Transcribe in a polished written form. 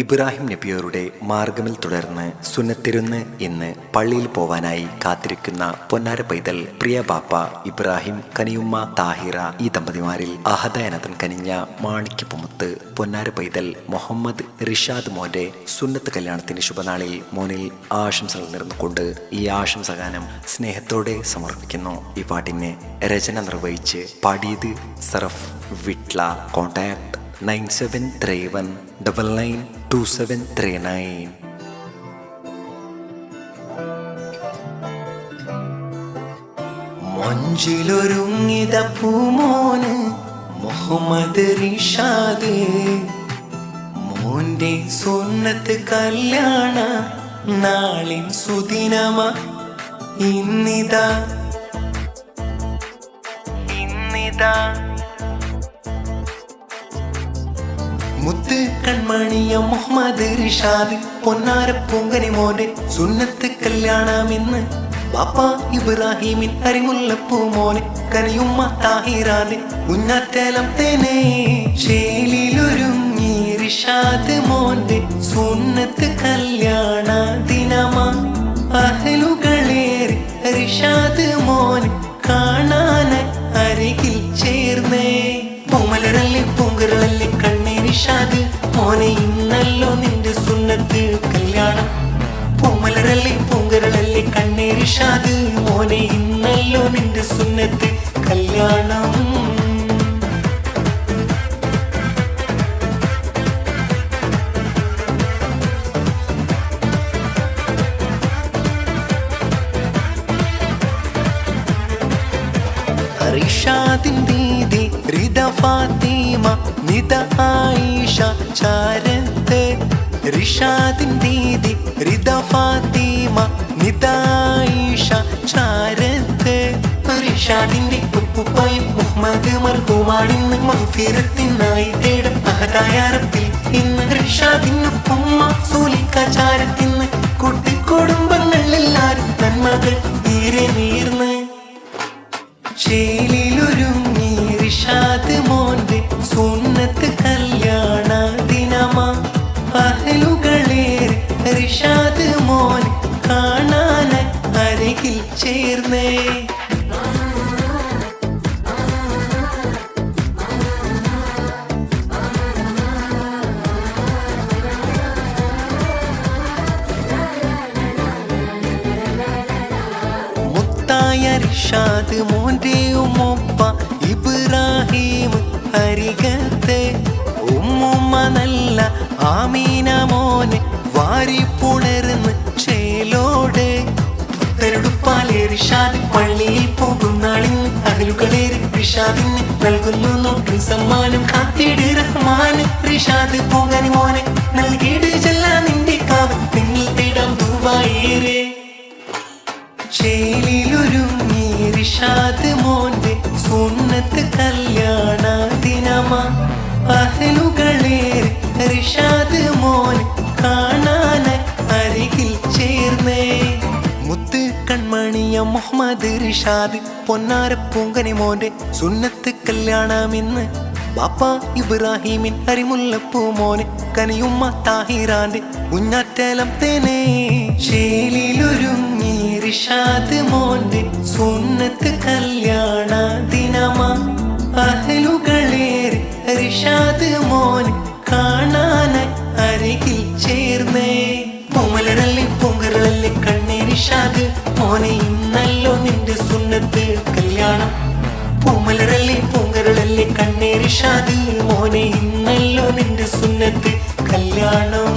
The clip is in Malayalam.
ഇബ്രാഹിം നബിയോരുടെ മാർഗമിൽ തുടർന്ന് സുന്നത്തിരുന്ന് ഇന്ന് പള്ളിയിൽ പോവാനായി കാത്തിരിക്കുന്ന പൊന്നാര പൈതൽ പ്രിയ ബാപ്പ ഇബ്രാഹിം കനിയുമ്മ താഹിറ ഈ ദമ്പതിമാരിൽ അഹദയനതൻ കനിഞ്ഞ മാണിക്യപ്പുമുത്ത് പൊന്നാര പൈതൽ മുഹമ്മദ് റിഷാദ് മോന്റെ സുന്നത്ത് കല്യാണത്തിന്റെ ശുഭനാളിൽ മോനിൽ ആശംസകൾ നേർന്നുകൊണ്ട് ഈ ആശംസഗാനം സ്നേഹത്തോടെ സമർപ്പിക്കുന്നു. ഈ പാട്ടിനെ രചന നിർവഹിച്ച് പാടിയത് സറഫ് വിട്ല. കോൺടാക്ട് 9731992739. മൊഞ്ചിലൊരുങ്ങിത പൂമോന് മുഹമ്മദ് റിഷാദ് മോന്റെ സുന്നത്ത് കല്യാണ നാളിൻ സുദിനമ ഇന്നിതാ മുത്ത് കൺമണിയ മുഹമ്മദ് റിഷാദ് പൊന്നാര പൂങ്കനി മോന്റെ സുന്നത്ത് കല്യാണമെന്ന് ബാപ്പ ഇബ്രാഹിമിൻ അരിമുല്ലപ്പൂ മോനെ കനിയുമ്മ താഹിറാന്റെ ഉഞ്ഞാറ്റലം തേനേ ശേലിലൊരുങ്ങി റിഷാദ് മോന്റെ സുന്നത്ത് കല്യാണ ദിനമാ അഹലുകളേറി റിഷാദ് മോനെ കാണാനായി അരികിൽ ചേർന്നേ. പൂമലരല്ലേ പൂങ്കരളല്ലേ കണ്ണേ റിഷാദ് മോനെ ഇന്നല്ലോ നിന്റെ സുന്നത്ത് കല്യാണം. പൂമലരല്ലേ പൂങ്കരളല്ലേ കണ്ണേ റിഷാദ് മോനെ ഇന്നല്ലോ നിന്റെ സുന്നത്ത് കല്യാണം. റിഷാദിൻ ദീദി റിദ ഫാത്തിമ നിദ ആയിഷ ചാരത്ത്. റിഷാദിൻ ദീദി റിദ ഫാത്തിമ നിദ ആയിഷ ചാരത്ത്. റിഷാദിന്റെ ഉപ്പുപ്പായും മുഹമ്മദ് മർഹൂമാണിന്ന് മഗ്ഫിറത്തിനായി തേടും അഹദായ റബ്ബിൽ ഇന്ന്. റിഷാദിനുപ്പുമ്മ സൂലിക്ക ചാരത്തിന്ന് കുട്ടിക്കുടുംബങ്ങളെല്ലാരും നന്മകൾ ഏറെ നേർന്ന്. ശേലിലൊരുങ്ങി റിഷാദ് മോന്റെ സുന്നത്ത് കല്യാണ ദിനമാ അഹലുകളേറി റിഷാദ് മോനെ കാണാനായി അരികിൽ ചേർന്നേ. റിഷാദ് മോന്റെ ഉമ്മൊപ്പ ഇബ്രാഹിം അരികത്തെ ഉമ്മുമ്മ നല്ല ആമീന മോനെ വാരിപ്പുണർന്ന് ചേലോടെ. പുത്തരെടുപ്പാലെ റിഷാദ് പള്ളിയിൽ പോകും നാളിന്ന് അകലുകളേറി റിഷാദിന് നൽകുന്നു നോക്കിൻ സമ്മാനം. കാത്തിട് റഹ്മാന് റിഷാദ് പോകാനി മോനെ നൽകിയിട് ചെല്ലാ നിന്റെ കാവൽ നിങ്ങൾ തേടാം ദുബായേറെ. ശേലിലൊരുങ്ങി റിഷാദ് മോന്റെ സുന്നത്ത് കല്യാണ ദിനമാ അഹലുകളേറി റിഷാദ് മോനെ കാണാനായി അരികിൽ ചേർന്നേ. മുത്ത് കൺമണിയ മുഹമ്മദ് റിഷാദ് പൊന്നാര പൂങ്കനി മോന്റെ സുന്നത്ത് കല്യാണമെന്ന് ബാപ്പ ഇബ്രാഹിമിൻ അരിമുല്ലപ്പൂ മോനെ കനിയുമ്മ താഹിറാന്റെ ഉഞ്ഞാറ്റലം തേനേ ശേലിലൊരുങ്ങി റിഷാദ് മോന്റെ സുന്നത്ത് കല്യാണ ദിനമാ അഹലുകളേറി റിഷാദ് മോനെ കാണാനായി അരികിൽ ചേർന്നേ. പൂമലരല്ലേ പൂങ്കരളല്ലേ കണ്ണേ റിഷാദ് മോനെ ഇന്നല്ലോ നിന്റെ സുന്നത്ത് കല്യാണം. പൂമലരല്ലേ പൂങ്കരളല്ലേ കണ്ണേ റിഷാദ് മോനെ ഇന്നല്ലോ നിന്റെ സുന്നത്ത് കല്യാണം.